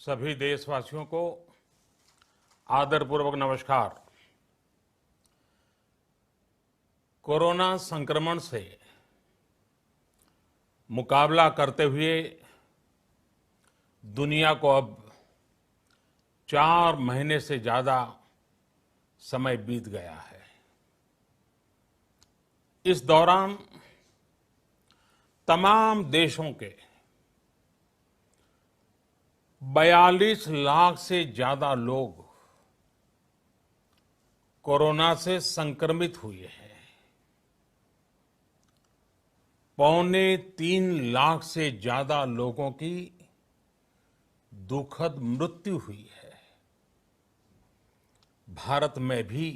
सभी देशवासियों को आदरपूर्वक नमस्कार। कोरोना संक्रमण से मुकाबला करते हुए दुनिया को अब 4 महीने से ज्यादा समय बीत गया है। इस दौरान तमाम देशों के 42 लाख से ज्यादा लोग कोरोना से संक्रमित हुए हैं। 2.25 लाख से ज्यादा लोगों की दुखद मृत्यु हुई है। भारत में भी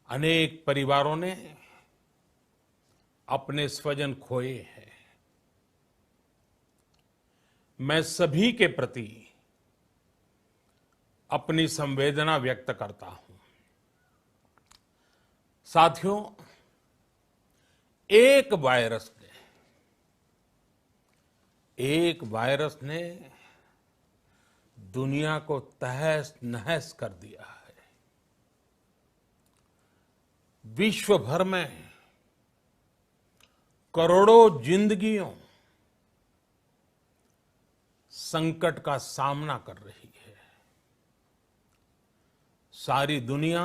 अनेक परिवारों ने अपने स्वजन खोए हैं। मैं सभी के प्रति अपनी संवेदना व्यक्त करता हूं। साथियों, एक वायरस ने दुनिया को तहस नहस कर दिया है। विश्व भर में करोड़ों जिंदगियों संकट का सामना कर रही है। सारी दुनिया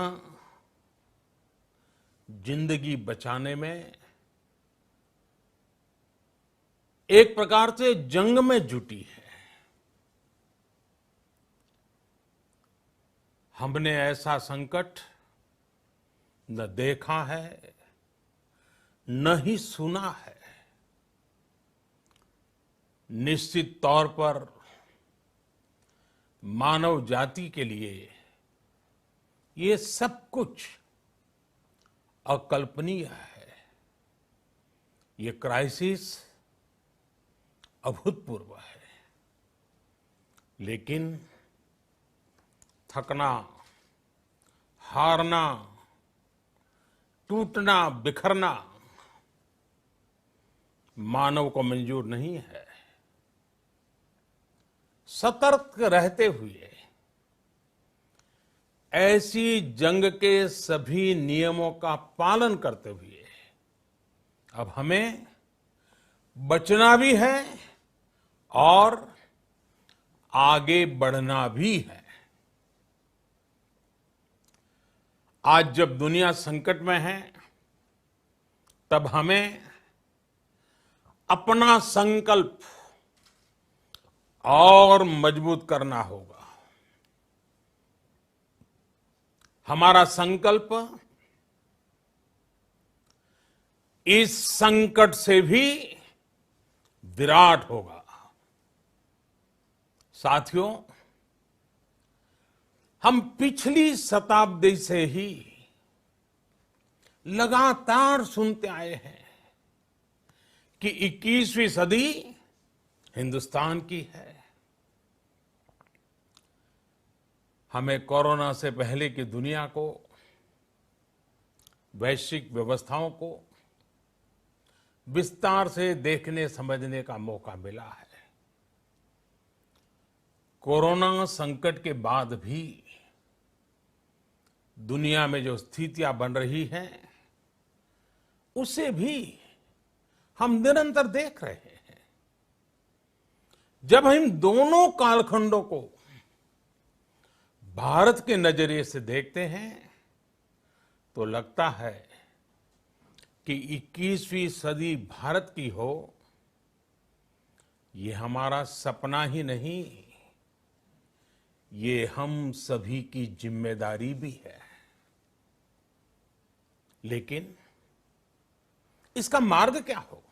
जिंदगी बचाने में एक प्रकार से जंग में जुटी है। हमने ऐसा संकट न देखा है, न ही सुना है। निश्चित तौर पर मानव जाति के लिए ये सब कुछ अकल्पनीय है। ये क्राइसिस अभूतपूर्व है। लेकिन थकना, हारना, टूटना, बिखरना मानव को मंजूर नहीं है। सतर्क रहते हुए ऐसी जंग के सभी नियमों का पालन करते हुए अब हमें बचना भी है और आगे बढ़ना भी है। आज जब दुनिया संकट में है, तब हमें अपना संकल्प और मजबूत करना होगा। हमारा संकल्प इस संकट से भी विराट होगा। साथियों, हम पिछली शताब्दी से ही लगातार सुनते आए हैं कि 21वीं सदी हिंदुस्तान की है। हमें कोरोना से पहले की दुनिया को, वैश्विक व्यवस्थाओं को विस्तार से देखने समझने का मौका मिला है। कोरोना संकट के बाद भी दुनिया में जो स्थितियां बन रही हैं, उसे भी हम निरंतर देख रहे हैं। जब हम दोनों कालखंडों को भारत के नजरिए से देखते हैं तो लगता है कि 21वीं सदी भारत की हो, ये हमारा सपना ही नहीं, ये हम सभी की जिम्मेदारी भी है। लेकिन इसका मार्ग क्या हो?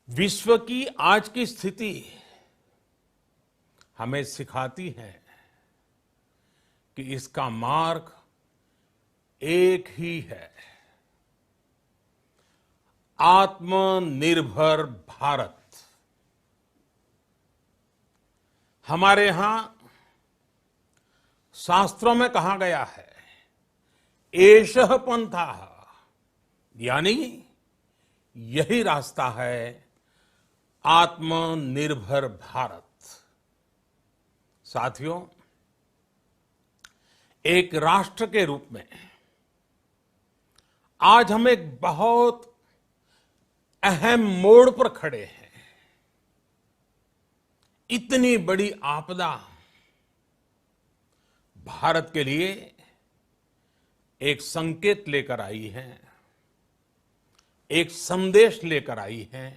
विश्व की आज की स्थिति हमें सिखाती है कि इसका मार्ग एक ही है, आत्मनिर्भर भारत। हमारे यहां शास्त्रों में कहा गया है, एषः पंथः, यानी यही रास्ता है आत्मनिर्भर भारत। साथियों, एक राष्ट्र के रूप में आज हम एक बहुत अहम मोड़ पर खड़े हैं। इतनी बड़ी आपदा भारत के लिए एक संकेत लेकर आई है, एक संदेश लेकर आई है,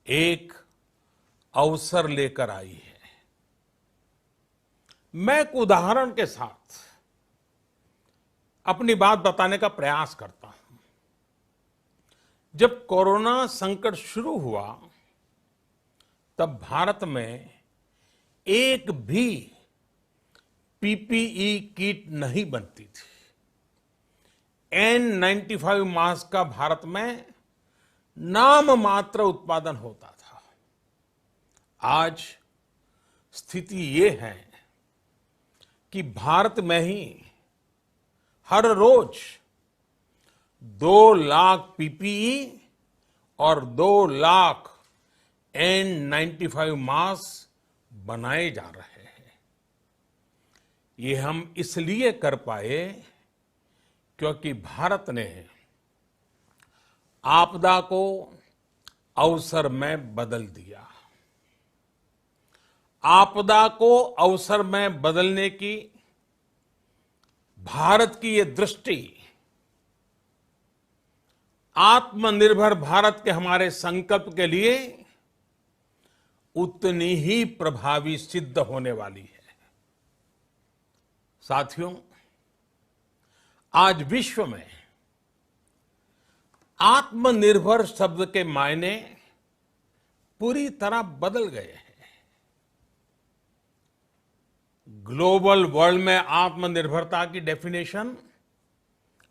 एक अवसर लेकर आई है। मैं एक उदाहरण के साथ अपनी बात बताने का प्रयास करता हूं। जब कोरोना संकट शुरू हुआ, तब भारत में एक भी पीपीई किट नहीं बनती थी। N95 मास्क का भारत में नाम मात्र उत्पादन होता था। आज स्थिति ये है कि भारत में ही हर रोज 2 लाख पीपीई और 2 लाख N95 मास्क बनाए जा रहे हैं। ये हम इसलिए कर पाए क्योंकि भारत ने आपदा को अवसर में बदल दिया। आपदा को अवसर में बदलने की भारत की ये दृष्टि आत्मनिर्भर भारत के हमारे संकल्प के लिए उतनी ही प्रभावी सिद्ध होने वाली है। साथियों, आज विश्व में आत्मनिर्भर शब्द के मायने पूरी तरह बदल गए हैं। ग्लोबल वर्ल्ड में आत्मनिर्भरता की डेफिनेशन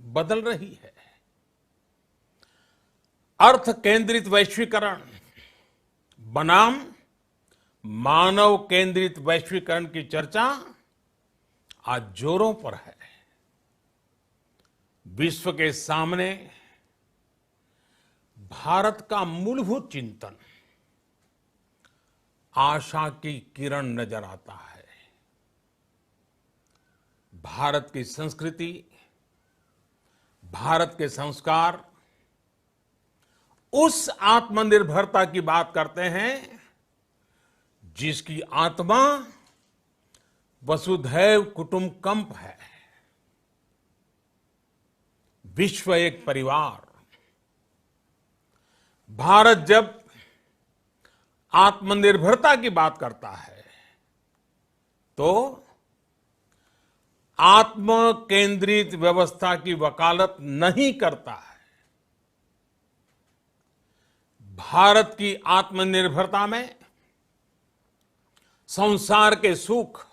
बदल रही है। अर्थ केंद्रित वैश्वीकरण बनाम मानव केंद्रित वैश्वीकरण की चर्चा आज जोरों पर है। विश्व के सामने भारत का मूलभूत चिंतन आशा की किरण नजर आता है। भारत की संस्कृति, भारत के संस्कार उस आत्मनिर्भरता की बात करते हैं जिसकी आत्मा वसुधैव कुटुंबकम है। विश्व एक परिवार। भारत जब आत्मनिर्भरता की बात करता है तो आत्म केंद्रित व्यवस्था की वकालत नहीं करता है। भारत की आत्मनिर्भरता में संसार के सुख,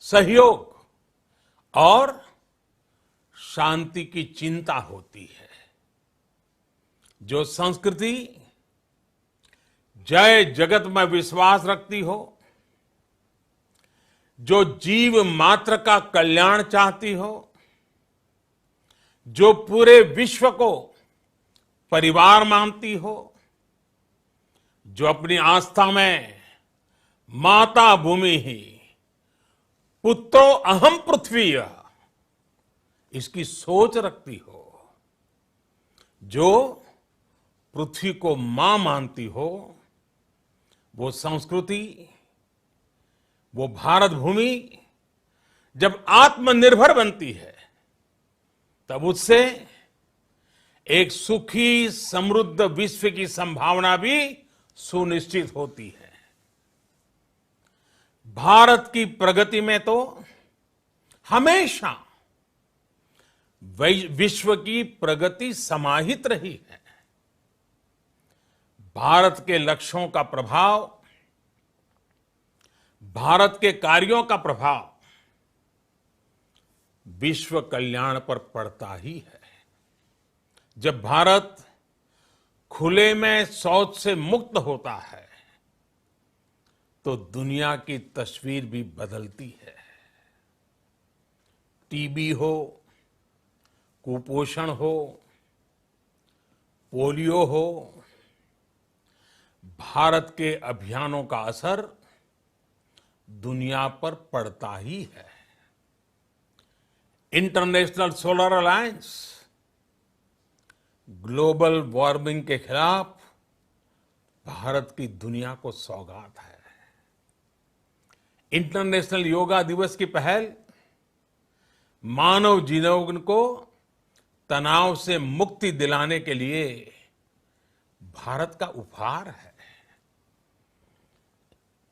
सहयोग और शांति की चिंता होती है। जो संस्कृति जय जगत में विश्वास रखती हो, जो जीव मात्र का कल्याण चाहती हो, जो पूरे विश्व को परिवार मानती हो, जो अपनी आस्था में माता भूमि ही पुत्रो अहम पृथ्वी इसकी सोच रखती हो, जो पृथ्वी को मां मानती हो, वो संस्कृति, वो भारत भूमि जब आत्मनिर्भर बनती है तब उससे एक सुखी समृद्ध विश्व की संभावना भी सुनिश्चित होती है। भारत की प्रगति में तो हमेशा विश्व की प्रगति समाहित रही है। भारत के लक्ष्यों का प्रभाव, भारत के कार्यों का प्रभाव विश्व कल्याण पर पड़ता ही है। जब भारत खुले में शौच से मुक्त होता है तो दुनिया की तस्वीर भी बदलती है। टीबी हो, कुपोषण हो, पोलियो हो, भारत के अभियानों का असर दुनिया पर पड़ता ही है। International solar alliance global warming के खिलाफ भारत की दुनिया को सौगात है। इंटरनेशनल योगा दिवस की पहल मानव जीवन को तनाव से मुक्ति दिलाने के लिए भारत का उपहार है।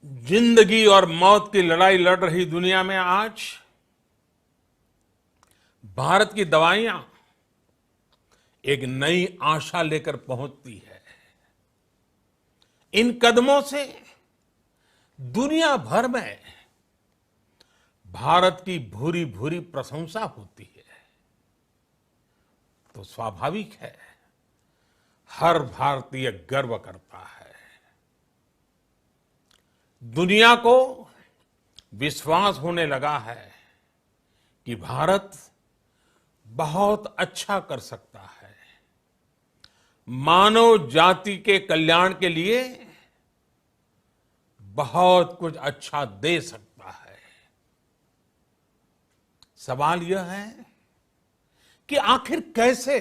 जिंदगी और मौत की लड़ाई लड़ रही दुनिया में आज भारत की दवाइयां एक नई आशा लेकर पहुंचती है। इन कदमों से दुनिया भर में भारत की भूरी भूरी प्रशंसा होती है। तो स्वाभाविक है, हर भारतीय गर्व करता है। दुनिया को विश्वास होने लगा है कि भारत बहुत अच्छा कर सकता है, मानव जाति के कल्याण के लिए बहुत कुछ अच्छा दे सकता है। सवाल यह है कि आखिर कैसे?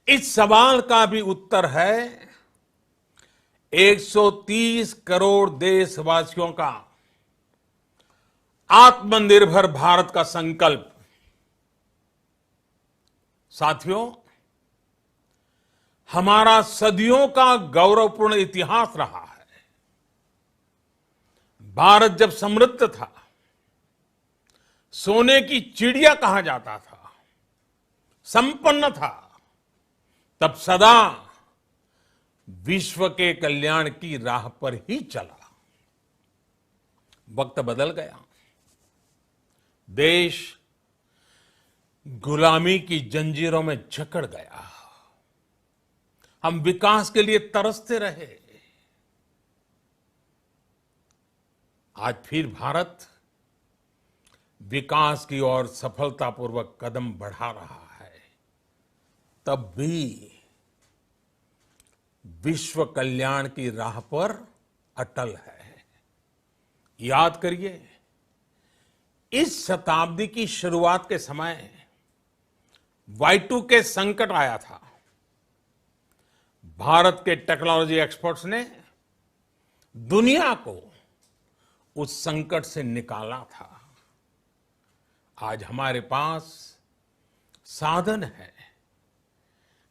इस सवाल का भी उत्तर है 130 करोड़ देशवासियों का आत्मनिर्भर भारत का संकल्प। साथियों, हमारा सदियों का गौरवपूर्ण इतिहास रहा है। भारत जब समृद्ध था, सोने की चिड़िया कहा जाता था, संपन्न था, तब सदा विश्व के कल्याण की राह पर ही चला। वक्त बदल गया, देश गुलामी की जंजीरों में जकड़ गया। हम विकास के लिए तरसते रहे। आज फिर भारत विकास की ओर सफलतापूर्वक कदम बढ़ा रहा है। तब भी विश्व कल्याण की राह पर अटल है। याद करिए, इस शताब्दी की शुरुआत के समय Y2K संकट आया था। भारत के टेक्नोलॉजी एक्सपर्ट्स ने दुनिया को उस संकट से निकाला था। आज हमारे पास साधन है,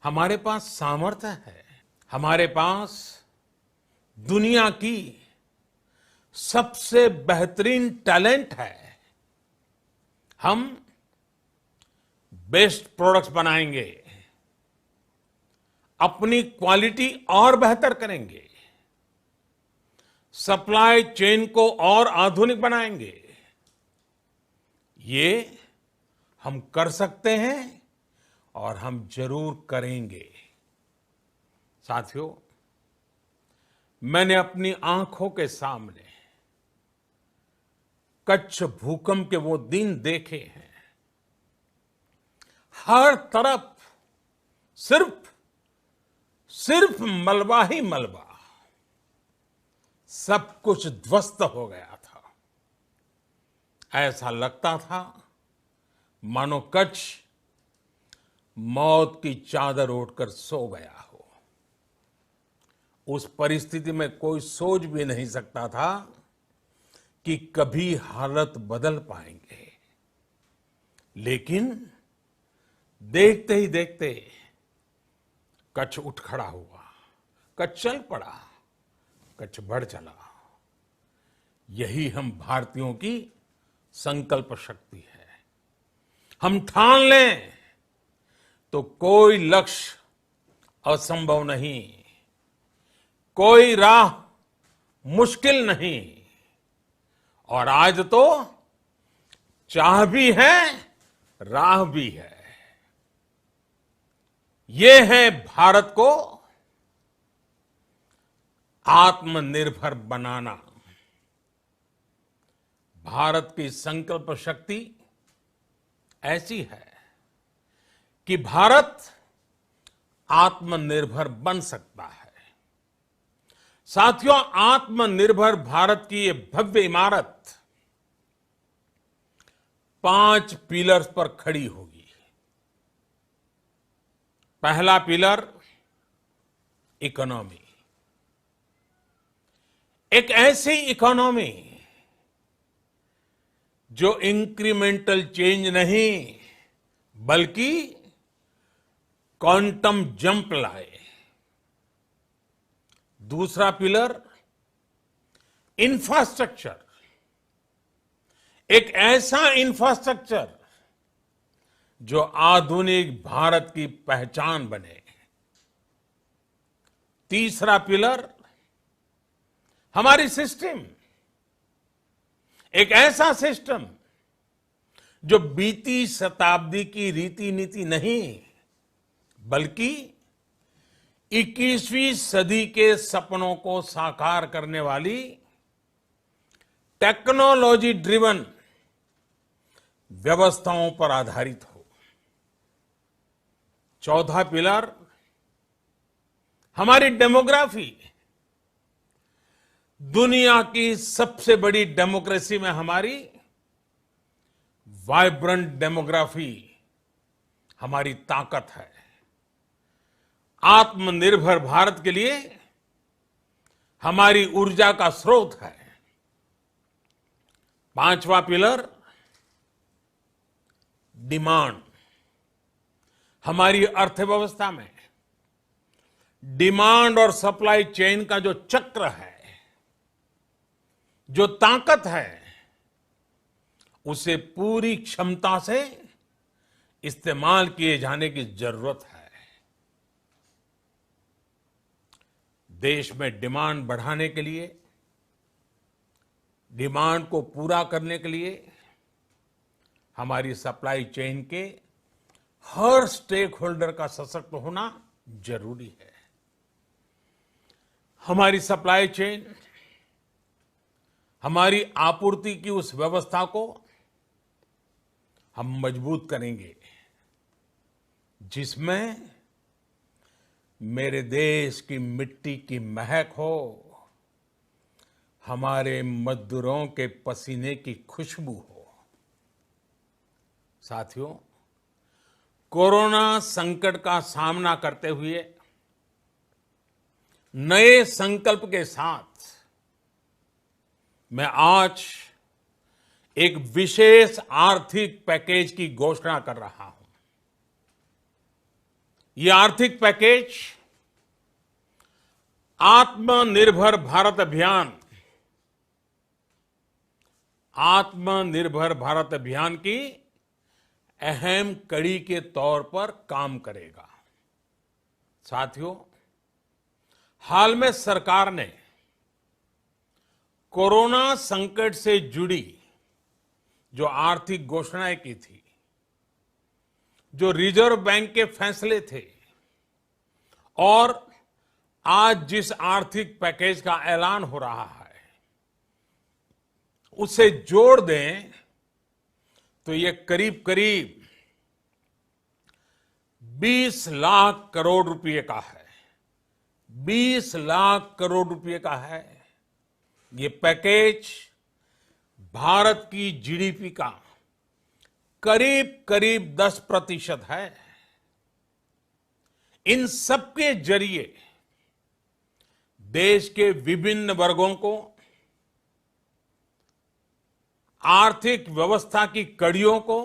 हमारे पास सामर्थ्य है, हमारे पास दुनिया की सबसे बेहतरीन टैलेंट है। हम बेस्ट प्रोडक्ट्स बनाएंगे, अपनी क्वालिटी और बेहतर करेंगे, सप्लाई चेन को और आधुनिक बनाएंगे। ये हम कर सकते हैं और हम जरूर करेंगे। साथियों, मैंने अपनी आंखों के सामने कच्छ भूकंप के वो दिन देखे हैं। हर तरफ सिर्फ मलबा ही मलबा, सब कुछ ध्वस्त हो गया था। ऐसा लगता था मानो कच्छ मौत की चादर ओढ़कर सो गया हो। उस परिस्थिति में कोई सोच भी नहीं सकता था कि कभी हालत बदल पाएंगे। लेकिन देखते ही देखते कच्छ उठ खड़ा हुआ, कच्छ चल पड़ा, कच्छ बढ़ चला। यही हम भारतीयों की संकल्प शक्ति है। हम ठान लें तो कोई लक्ष्य असंभव नहीं, कोई राह मुश्किल नहीं। और आज तो चाह भी है, राह भी है। ये है भारत को आत्मनिर्भर बनाना। भारत की संकल्प शक्ति ऐसी है कि भारत आत्मनिर्भर बन सकता है। साथियों, आत्मनिर्भर भारत की ये भव्य इमारत 5 पिलर्स पर खड़ी होगी। पहला पिलर इकोनॉमी। एक ऐसी इकोनॉमी जो इंक्रीमेंटल चेंज नहीं बल्कि क्वांटम जंप लाए। दूसरा पिलर इंफ्रास्ट्रक्चर। एक ऐसा इंफ्रास्ट्रक्चर जो आधुनिक भारत की पहचान बने। तीसरा पिलर हमारी सिस्टम। एक ऐसा सिस्टम जो बीती शताब्दी की रीति नीति नहीं बल्कि 21वीं सदी के सपनों को साकार करने वाली टेक्नोलॉजी ड्रिवन व्यवस्थाओं पर आधारित हो। चौथा पिलर हमारी डेमोग्राफी। दुनिया की सबसे बड़ी डेमोक्रेसी में हमारी वाइब्रेंट डेमोग्राफी हमारी ताकत है। आत्मनिर्भर भारत के लिए हमारी ऊर्जा का स्रोत है। पांचवा पिलर डिमांड। हमारी अर्थव्यवस्था में डिमांड और सप्लाई चेन का जो चक्र है, जो ताकत है, उसे पूरी क्षमता से इस्तेमाल किए जाने की जरूरत है। देश में डिमांड बढ़ाने के लिए, डिमांड को पूरा करने के लिए हमारी सप्लाई चेन के हर स्टेक होल्डर का सशक्त होना जरूरी है। हमारी सप्लाई चेन, हमारी आपूर्ति की उस व्यवस्था को हम मजबूत करेंगे जिसमें मेरे देश की मिट्टी की महक हो, हमारे मजदूरों के पसीने की खुशबू हो। साथियों, कोरोना संकट का सामना करते हुए नए संकल्प के साथ मैं आज एक विशेष आर्थिक पैकेज की घोषणा कर रहा हूं। यह आर्थिक पैकेज आत्मनिर्भर भारत अभियान, आत्मनिर्भर भारत अभियान की अहम कड़ी के तौर पर काम करेगा। साथियों, हाल में सरकार ने कोरोना संकट से जुड़ी जो आर्थिक घोषणाएं की थी, जो रिजर्व बैंक के फैसले थे और आज जिस आर्थिक पैकेज का ऐलान हो रहा है, उसे जोड़ दें तो ये करीब करीब 20 लाख करोड़ रुपए का है। 20 लाख करोड़ रुपए का है। ये पैकेज भारत की जीडीपी का करीब करीब 10% है। इन सबके जरिए देश के विभिन्न वर्गों को आर्थिक व्यवस्था की कड़ियों को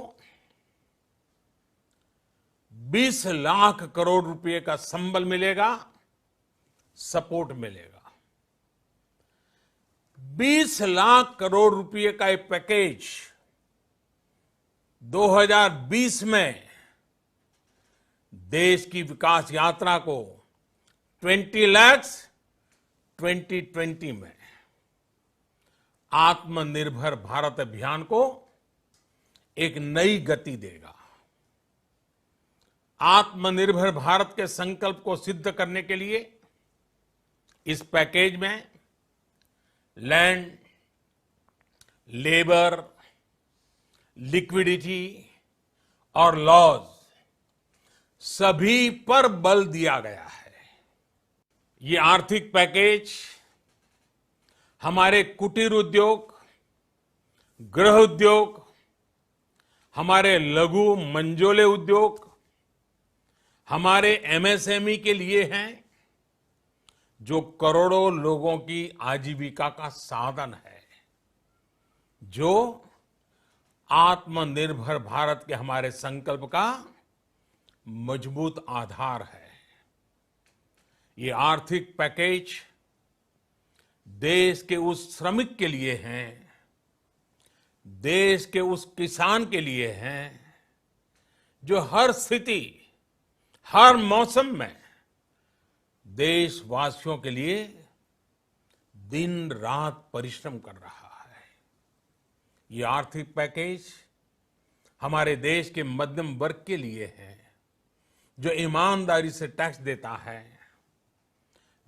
20 लाख करोड़ रुपए का संबल मिलेगा, सपोर्ट मिलेगा। 20 लाख करोड़ रुपए का ये पैकेज 2020 में देश की विकास यात्रा को 20 लाख 2020 में आत्मनिर्भर भारत अभियान को एक नई गति देगा। आत्मनिर्भर भारत के संकल्प को सिद्ध करने के लिए इस पैकेज में लैंड, लेबर, लिक्विडिटी और लॉज सभी पर बल दिया गया है। ये आर्थिक पैकेज हमारे कुटीर उद्योग, गृह उद्योग, हमारे लघु मंझोले उद्योग, हमारे एमएसएमई के लिए हैं, जो करोड़ों लोगों की आजीविका का साधन है, जो आत्मनिर्भर भारत के हमारे संकल्प का मजबूत आधार है। ये आर्थिक पैकेज देश के उस श्रमिक के लिए हैं, देश के उस किसान के लिए हैं, जो हर स्थिति, हर मौसम में देशवासियों के लिए दिन रात परिश्रम कर रहा है। ये आर्थिक पैकेज हमारे देश के मध्यम वर्ग के लिए है, जो ईमानदारी से टैक्स देता है,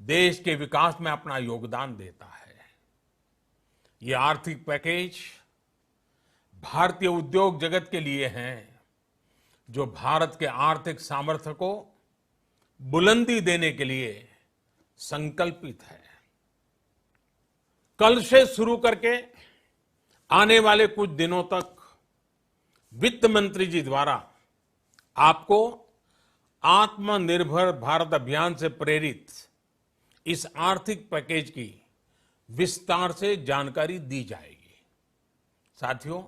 देश के विकास में अपना योगदान देता है। ये आर्थिक पैकेज भारतीय उद्योग जगत के लिए है, जो भारत के आर्थिक सामर्थ्य को बुलंदी देने के लिए संकल्पित है। कल से शुरू करके आने वाले कुछ दिनों तक वित्त मंत्री जी द्वारा आपको आत्मनिर्भर भारत अभियान से प्रेरित इस आर्थिक पैकेज की विस्तार से जानकारी दी जाएगी। साथियों,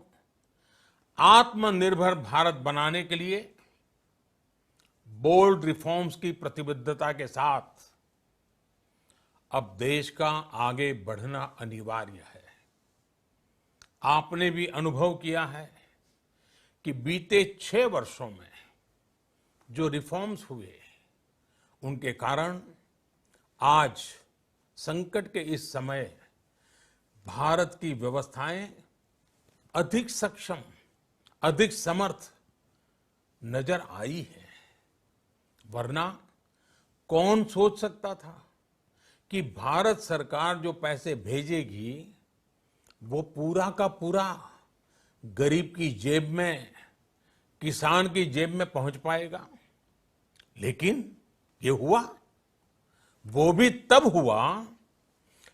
आत्मनिर्भर भारत बनाने के लिए बोल्ड रिफॉर्म्स की प्रतिबद्धता के साथ अब देश का आगे बढ़ना अनिवार्य है। आपने भी अनुभव किया है कि बीते 6 वर्षों में जो रिफॉर्म्स हुए, उनके कारण आज संकट के इस समय भारत की व्यवस्थाएं अधिक सक्षम, अधिक समर्थ नजर आई है। वरना कौन सोच सकता था कि भारत सरकार जो पैसे भेजेगी वो पूरा का पूरा गरीब की जेब में, किसान की जेब में पहुंच पाएगा। लेकिन ये हुआ। वो भी तब हुआ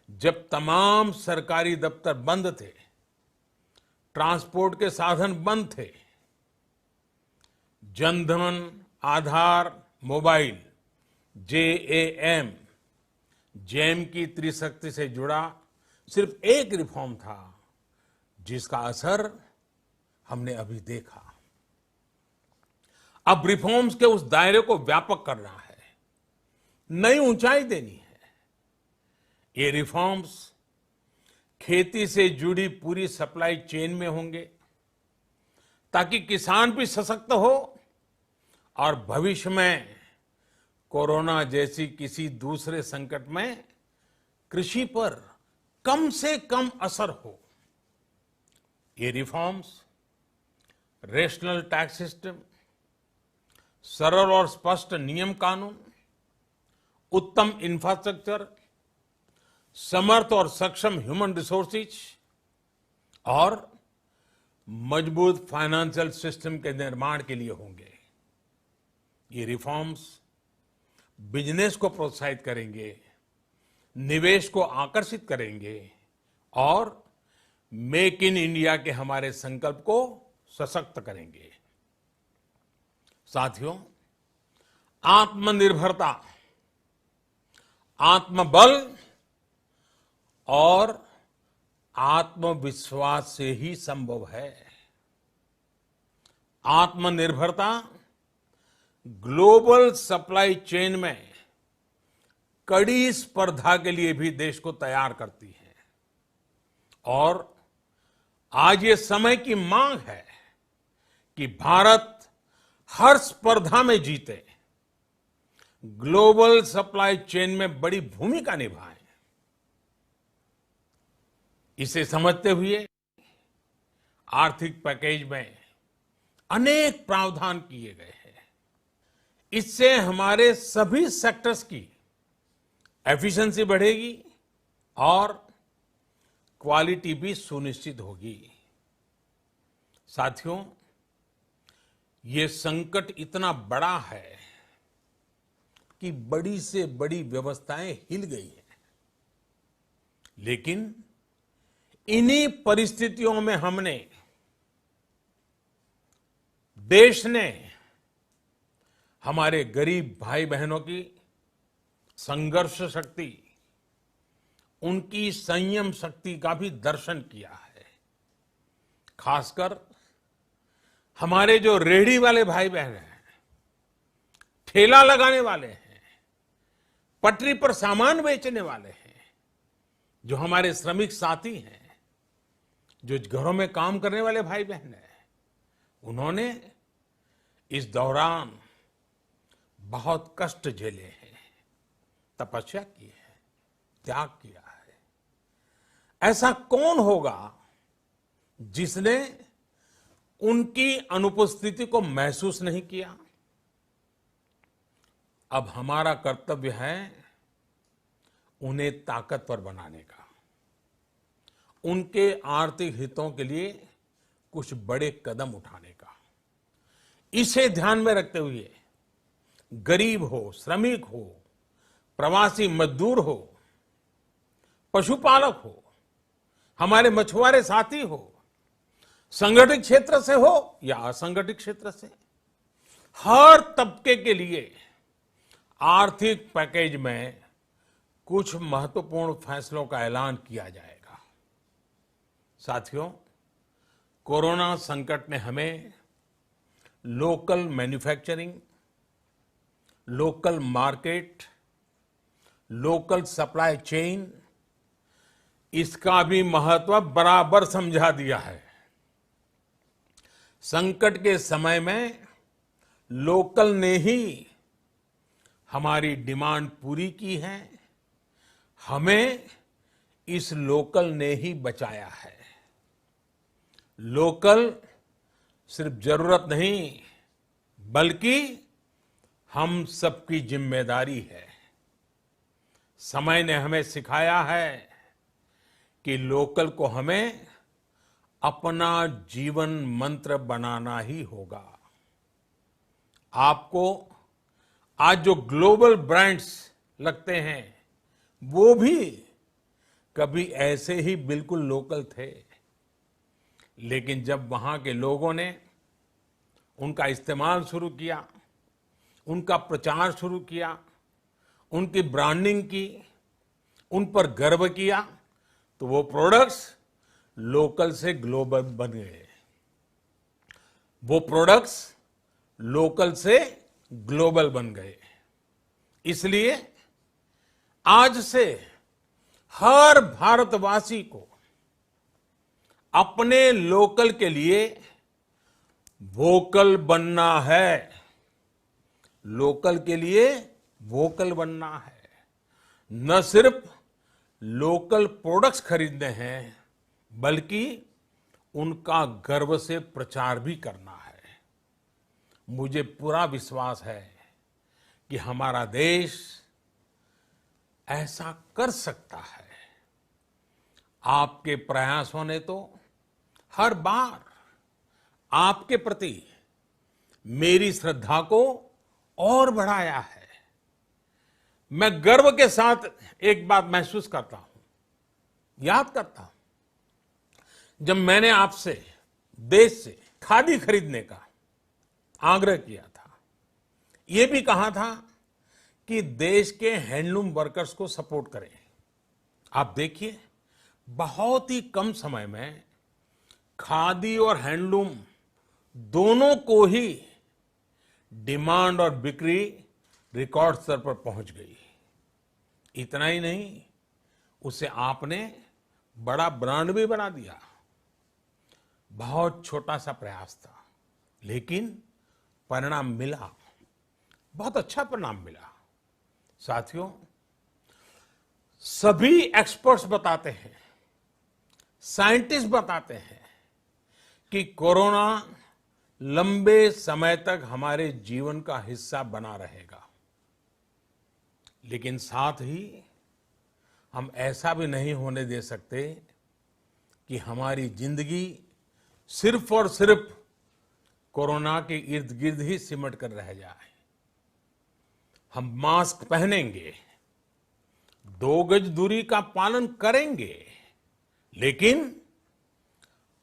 जब तमाम सरकारी दफ्तर बंद थे, ट्रांसपोर्ट के साधन बंद थे, जनधन, आधार, मोबाइल, जेम की त्रिशक्ति से जुड़ा सिर्फ एक रिफॉर्म था, जिसका असर हमने अभी देखा। अब रिफॉर्म्स के उस दायरे को व्यापक करना है, नई ऊंचाई देनी है। ये रिफॉर्म्स खेती से जुड़ी पूरी सप्लाई चेन में होंगे, ताकि किसान भी सशक्त हो और भविष्य में कोरोना जैसी किसी दूसरे संकट में कृषि पर कम से कम असर हो। ये रिफॉर्म्स रेशनल टैक्स सिस्टम, सरल और स्पष्ट नियम कानून, उत्तम इंफ्रास्ट्रक्चर, समर्थ और सक्षम ह्यूमन रिसोर्सेज और मजबूत फाइनेंशियल सिस्टम के निर्माण के लिए होंगे। ये रिफॉर्म्स बिजनेस को प्रोत्साहित करेंगे, निवेश को आकर्षित करेंगे और मेक इन इंडिया के हमारे संकल्प को सशक्त करेंगे। साथियों, आत्मनिर्भरता, आत्मबल और आत्मविश्वास से ही संभव है। आत्मनिर्भरता ग्लोबल सप्लाई चेन में कड़ी स्पर्धा के लिए भी देश को तैयार करती है और आज ये समय की मांग है कि भारत हर स्पर्धा में जीते, ग्लोबल सप्लाई चेन में बड़ी भूमिका निभाए। इसे समझते हुए आर्थिक पैकेज में अनेक प्रावधान किए गए हैं। इससे हमारे सभी सेक्टर्स की एफिशिएंसी बढ़ेगी और क्वालिटी भी सुनिश्चित होगी। साथियों, ये संकट इतना बड़ा है कि बड़ी से बड़ी व्यवस्थाएं हिल गई हैं। लेकिन इन्हीं परिस्थितियों में हमने, देश ने हमारे गरीब भाई बहनों की संघर्ष शक्ति, उनकी संयम शक्ति का भी दर्शन किया है। खासकर हमारे जो रेहड़ी वाले भाई बहन हैं, ठेला लगाने वाले हैं, पटरी पर सामान बेचने वाले हैं, जो हमारे श्रमिक साथी हैं, जो घरों में काम करने वाले भाई बहन हैं, उन्होंने इस दौरान बहुत कष्ट झेले हैं, तपस्या की है, त्याग किया है। ऐसा कौन होगा जिसने उनकी अनुपस्थिति को महसूस नहीं किया? अब हमारा कर्तव्य है उन्हें ताकतवर बनाने का, उनके आर्थिक हितों के लिए कुछ बड़े कदम उठाने का। इसे ध्यान में रखते हुए गरीब हो, श्रमिक हो, प्रवासी मजदूर हो, पशुपालक हो, हमारे मछुआरे साथी हो, संगठित क्षेत्र से हो या असंगठित क्षेत्र से, हर तबके के लिए आर्थिक पैकेज में कुछ महत्वपूर्ण फैसलों का ऐलान किया जाएगा। साथियों, कोरोना संकट ने हमें local manufacturing, local market, local supply chain, इसका भी महत्व बराबर समझा दिया है। संकट के समय में लोकल ने ही हमारी डिमांड पूरी की है, हमें इस लोकल ने ही बचाया है। लोकल सिर्फ जरूरत नहीं, बल्कि हम सबकी जिम्मेदारी है। समय ने हमें सिखाया है कि लोकल को हमें अपना जीवन मंत्र बनाना ही होगा। आपको आज जो ग्लोबल ब्रांड्स लगते हैं, वो भी कभी ऐसे ही बिल्कुल लोकल थे, लेकिन जब वहां के लोगों ने उनका इस्तेमाल शुरू किया, उनका प्रचार शुरू किया, उनकी ब्रांडिंग की, उन पर गर्व किया, तो वो प्रोडक्ट्स लोकल से ग्लोबल बन गए। वो प्रोडक्ट्स लोकल से ग्लोबल बन गए। इसलिए आज से हर भारतवासी को अपने लोकल के लिए वोकल बनना है। लोकल के लिए वोकल बनना है। न सिर्फ लोकल प्रोडक्ट्स खरीदने हैं, बल्कि उनका गर्व से प्रचार भी करना है। मुझे पूरा विश्वास है कि हमारा देश ऐसा कर सकता है। आपके प्रयासों ने तो हर बार आपके प्रति मेरी श्रद्धा को और बढ़ाया है। मैं गर्व के साथ एक बात महसूस करता हूं, याद करता हूं, जब मैंने आपसे देश से खादी खरीदने का आग्रह किया था, यह भी कहा था कि देश के हैंडलूम वर्कर्स को सपोर्ट करें। आप देखिए, बहुत ही कम समय में खादी और हैंडलूम दोनों को ही डिमांड और बिक्री रिकॉर्ड स्तर पर पहुंच गई। इतना ही नहीं, उसे आपने बड़ा ब्रांड भी बना दिया। बहुत छोटा सा प्रयास था, लेकिन परिणाम मिला, बहुत अच्छा परिणाम मिला। साथियों, सभी एक्सपर्ट्स बताते हैं, साइंटिस्ट बताते हैं कि कोरोना लंबे समय तक हमारे जीवन का हिस्सा बना रहेगा। लेकिन साथ ही हम ऐसा भी नहीं होने दे सकते कि हमारी जिंदगी सिर्फ और सिर्फ कोरोना के इर्द गिर्द ही सिमट कर रह जाए। हम मास्क पहनेंगे, 2 गज दूरी का पालन करेंगे, लेकिन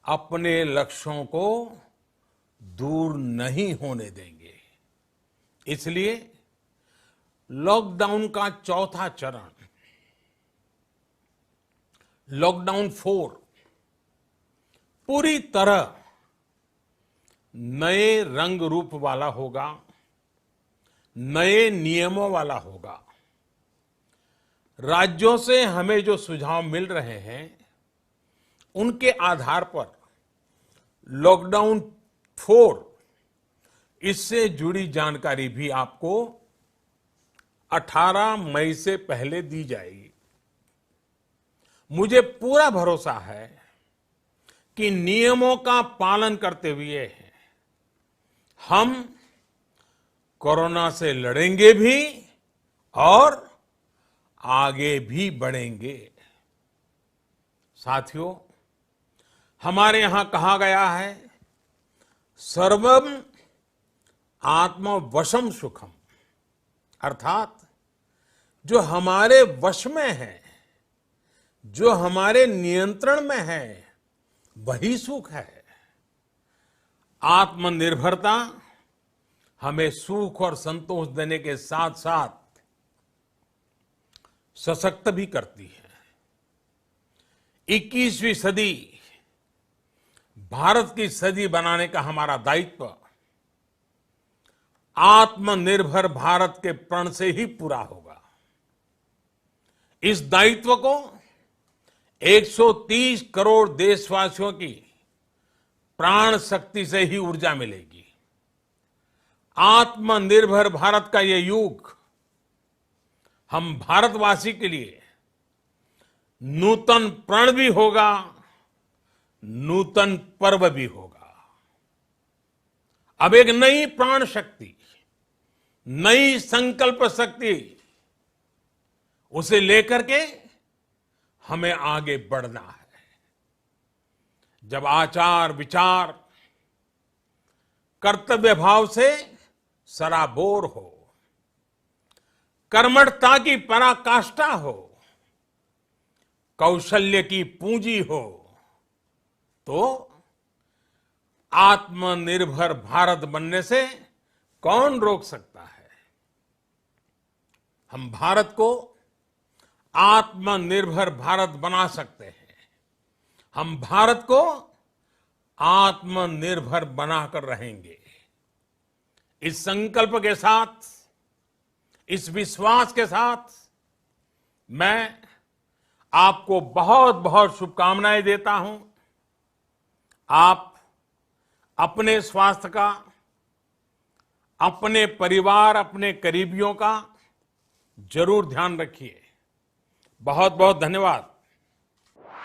अपने लक्ष्यों को दूर नहीं होने देंगे। इसलिए लॉकडाउन का चौथा चरण, लॉकडाउन 4, पूरी तरह नए रंग रूप वाला होगा, नए नियमों वाला होगा। राज्यों से हमें जो सुझाव मिल रहे हैं, उनके आधार पर लॉकडाउन 4, इससे जुड़ी जानकारी भी आपको 18 मई से पहले दी जाएगी। मुझे पूरा भरोसा है कि नियमों का पालन करते हुए हम कोरोना से लड़ेंगे भी और आगे भी बढ़ेंगे। साथियों, हमारे यहां कहा गया है, सर्वम आत्मवशम सुखम, अर्थात जो हमारे वश में है, जो हमारे नियंत्रण में है, वही सुख है। आत्मनिर्भरता हमें सुख और संतोष देने के साथ साथ सशक्त भी करती है। 21वीं सदी भारत की सदी बनाने का हमारा दायित्व आत्मनिर्भर भारत के प्रण से ही पूरा होगा। इस दायित्व को 130 करोड़ देशवासियों की प्राण शक्ति से ही ऊर्जा मिलेगी। आत्मनिर्भर भारत का ये युग हम भारतवासी के लिए नूतन प्रण भी होगा, नूतन पर्व भी होगा। अब एक नई प्राण शक्ति, नई संकल्प शक्ति, उसे लेकर के हमें आगे बढ़ना है। जब आचार विचार कर्तव्य भाव से सराबोर हो, कर्मठता की पराकाष्ठा हो, कौशल्य की पूंजी हो, तो आत्मनिर्भर भारत बनने से कौन रोक सकता है। हम भारत को आत्मनिर्भर भारत बना सकते हैं। हम भारत को आत्मनिर्भर बनाकर रहेंगे। इस संकल्प के साथ, इस विश्वास के साथ मैं आपको बहुत बहुत शुभकामनाएं देता हूं। आप अपने स्वास्थ्य का, अपने परिवार, अपने करीबियों का जरूर ध्यान रखिए। बहुत बहुत धन्यवाद।